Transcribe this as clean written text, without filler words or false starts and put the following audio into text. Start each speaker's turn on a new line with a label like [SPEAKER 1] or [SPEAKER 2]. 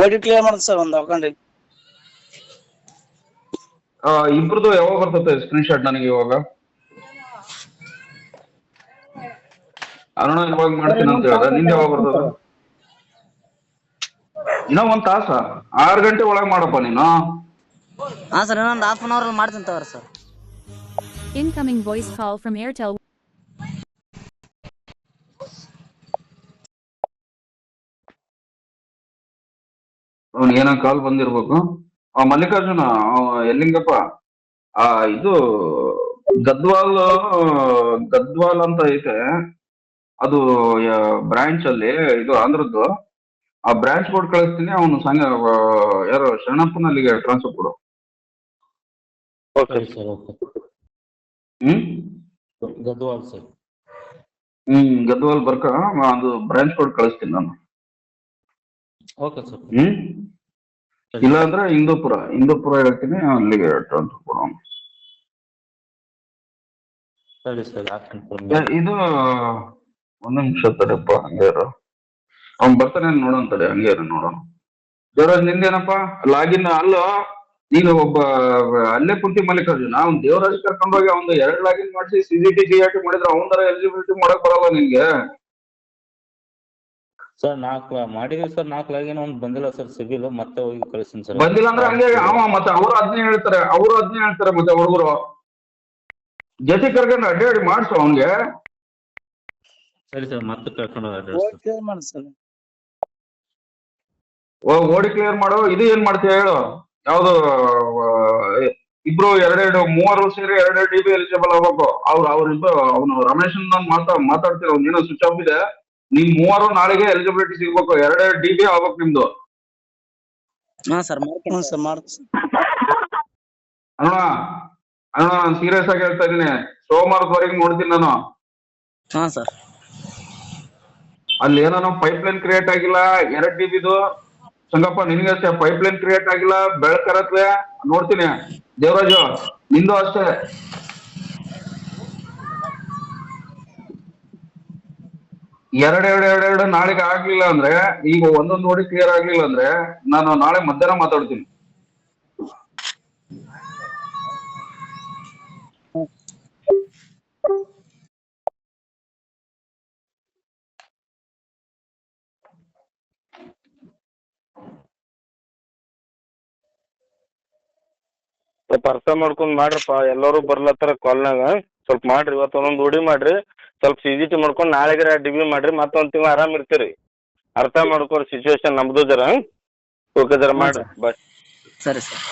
[SPEAKER 1] ಓಡಿ ಕ್ಲಿಯರ್ ಮಾಡುದು ಸರ್ ಒಂದು ಅಕೌಂಟ್.
[SPEAKER 2] ಇಬ್ರದ್ದು ಯಾವಾಗ ಬರ್ತದೆ ಸ್ಕ್ರೀನ್ ಶಾಟ್ ನನಗೆ ಇವಾಗ? ಅರುಣ ಇವಾಗ ಮಾಡ್ತೀನಿ ಅಂತ ಹೇಳ್ದ, ನಿಂದ ಯಾವಾಗ ಬರ್ತದ? ಇನ್ನೂ 1 ತಾಸ? 6 ಗಂಟೆ ಒಳಗೆ ಮಾಡಪ್ಪ ನೀನು.
[SPEAKER 1] ಹಾ ಸರ್, ಇನ್ನೊಂದು ಹಾಫ್ ಅನ್ ಅವರ್ ಮಾಡ್ತೀನಿ ತಗೋರಿ sir.
[SPEAKER 3] Incoming voice call from Airtel.
[SPEAKER 2] ಅವ್ನಿಗೆ ಏನೋ ಕಾಲ್ ಬಂದಿರ್ಬೇಕು. ಮಲ್ಲಿಕಾರ್ಜುನ ಎಲ್ಲಿಂಗಪ್ಪ? ಇದು ಗದ್ವಾಲ್ ಅಂತ ಐತೆ, ಅದು ಬ್ರಾಂಚ್ ಅಲ್ಲಿ, ಇದು ಆಂಧ್ರದ್ದು. ಆ ಬ್ರಾಂಚ್ ಬೋರ್ಡ್ ಕಳಿಸ್ತೀನಿ, ಅವನು ಯಾರು ಶರಣಪ್ಪನ ಅಲ್ಲಿಗೆ ಟ್ರಾನ್ಸ್ಫರ್ ಕೊಡು.
[SPEAKER 4] Okay sir. Okay. Gadwal sir.
[SPEAKER 2] Gadwal ಬರ್ಕ ಅದು ಬ್ರಾಂಚ್ ಬೋರ್ಡ್ ಕಳಿಸ್ತೀನಿ ನಾನು.
[SPEAKER 4] Okay sir.
[SPEAKER 2] ಇಲ್ಲ ಅಂದ್ರೆ ಇಂದೂಪುರ ಹೇಳ್ತೀನಿ, ಅಲ್ಲಿಗೆ ಟ್ರಾನ್ಸ್ಫರ್ ಕೊಡು.
[SPEAKER 4] ಸರಿ ಸರ್, ಆಗ್ತೀನಿ.
[SPEAKER 2] ಇದು 1 ನಿಮಿಷ ತಡೆಪ್ಪ, ಹಂಗೆ ಅವ್ನು ಬರ್ತಾನೆ ನೋಡೋಣ ತಡೆ, ಹಂಗೆ ನೋಡೋಣ. ದೇವರಾಜ್ ನಿಂದೇನಪ್ಪ ಲಾಗಿನ್? ಅಲ್ಲ, ನೀನು ಒಬ್ಬ ಅಲ್ಲೇ ಕುಂತಿ ಮಲ್ಲಿಕಾರ್ಜುನ, ಅವ್ನು ದೇವರಾಜ್ ಕರ್ಕೊಂಡೋಗಿ ಅವ್ನು 2 ಲಾಗಿನ್ ಮಾಡಿಸಿ CGT GRT ಮಾಡಿದ್ರೆ ಅವನ ಎಲಿಜಿಬಿಲಿಟಿ ಮಾಡಕ್ ಬರಲ್ಲ ನಿನ್ಗೆ.
[SPEAKER 4] ಸರ್ 4 ಮಾಡಿದೀವಿ ಸರ್, 4 ಲಾಗಿನ್ ಒಂದು ಬಂದಿಲ್ಲ ಸರ್ ಸಿಬಿಲ್, ಮತ್ತೆ ಹೋಗಿ ಕಳಿಸ್ತೀನಿ ಸರ್.
[SPEAKER 2] ಬಂದಿಲ್ಲ ಅಂದ್ರೆ ಹಂಗೆ ಮತ್ತೆ ಅವರು ಅದನ್ನೇ ಹೇಳ್ತಾರೆ, ಮತ್ತೆ ಹುಡುಗರು ಜೊತೆ ಕರ್ಕೊಂಡು ಅಡ್ಡಾಡಿ ಮಾಡ್ಸು ಅವನ್ಗೆ.
[SPEAKER 4] ಸರಿ ಸರ್, ಮತ್ತೆ ಕರ್ಕೊಂಡು
[SPEAKER 2] ಓಡಿ ಕ್ಲಿಯರ್ ಮಾಡು. ಇದು ಏನ್ ಮಾಡ್ತೀಯ ಹೇಳು? ಯಾವ್ದು ಇಬ್ರು 2-3 ಸೇರಿ 2 DB ಎಲಿಜಿಬಲ್ ಆಗ್ಬೇಕು. ಅವನು ರಮೇಶ್ ಮಾತಾಡ್ತೀರ, ಅವ್ನು ಏನೋ ಸ್ವಿಚ್ ಆಫ್ ಇದೆ. ನಿಮ್ 3 ನಾಳೆಗೆ ಎಲಿಜಿಬಿಲಿಟಿ ಸಿಗ್ಬೇಕು. 2 DB ಆಗ್ಬೇಕು ನಿಮ್ದು.
[SPEAKER 1] ಹಾ ಸರ್, ಮಾಡ್ತೀನಿ.
[SPEAKER 2] ಅಣ್ಣ ಸೀರಿಯಸ್ ಆಗಿ ಹೇಳ್ತಾ ಇದೀನಿ, ಸೋಮವಾರದವರೆಗೆ ನೋಡ್ತೀನಿ ನಾನು.
[SPEAKER 1] ಹಾ ಸರ್.
[SPEAKER 2] ಅಲ್ಲಿ ಏನೋ ಪೈಪ್ಲೈನ್ ಕ್ರಿಯೇಟ್ ಆಗಿಲ್ಲ 2 DBದು. ಸಂಗಪ್ಪ ನಿನ್ಗೆ ಅಷ್ಟೇ ಪೈಪ್ಲೈನ್ ಕ್ರಿಯೇಟ್ ಆಗಿಲ್ಲ, ಬೆಳಕರತ್ಲೆ ನೋಡ್ತೀನಿ. ದೇವರಾಜು ನಿಂದು ಅಷ್ಟೇ. ಎರಡು ನಾಳೆಗೆ ಆಗ್ಲಿಲ್ಲ ಅಂದ್ರೆ, ಈಗ ಒಂದೊಂದು ನೋಡಿ ಕ್ಲಿಯರ್ ಆಗ್ಲಿಲ್ಲ ಅಂದ್ರೆ ನಾನು ನಾಳೆ ಮಧ್ಯಾಹ್ನ ಮಾತಾಡ್ತೀನಿ.
[SPEAKER 5] ಸ್ವಲ್ಪ ಅರ್ಥ ಮಾಡ್ಕೊಂಡ್ ಮಾಡ್ರಪ್ಪ, ಎಲ್ಲರೂ ಬರ್ಲತ್ತಾರ ಕಾಲ್ನಾಗ. ಸ್ವಲ್ಪ ಮಾಡ್ರಿ, ಇವತ್ತು ಒಂದೊಂದು ರೂಢಿ ಮಾಡ್ರಿ. ಸ್ವಲ್ಪ CGT ಮಾಡ್ಕೊಂಡು ನಾಳೆಗೆ DB ಮಾಡ್ರಿ, ಮತ್ತೊಂದು ತಿಂಗಳು ಆರಾಮ್ ಇರ್ತೀರಿ. ಅರ್ಥ ಮಾಡ್ಕೊರಿ ಸಿಚುವೇಶನ್ ನಮ್ದು ಜರ. ಓಕೆ ಜರ ಮಾಡ್ರಿ, ಬಾಯ್.
[SPEAKER 1] ಸರಿ ಸರ್.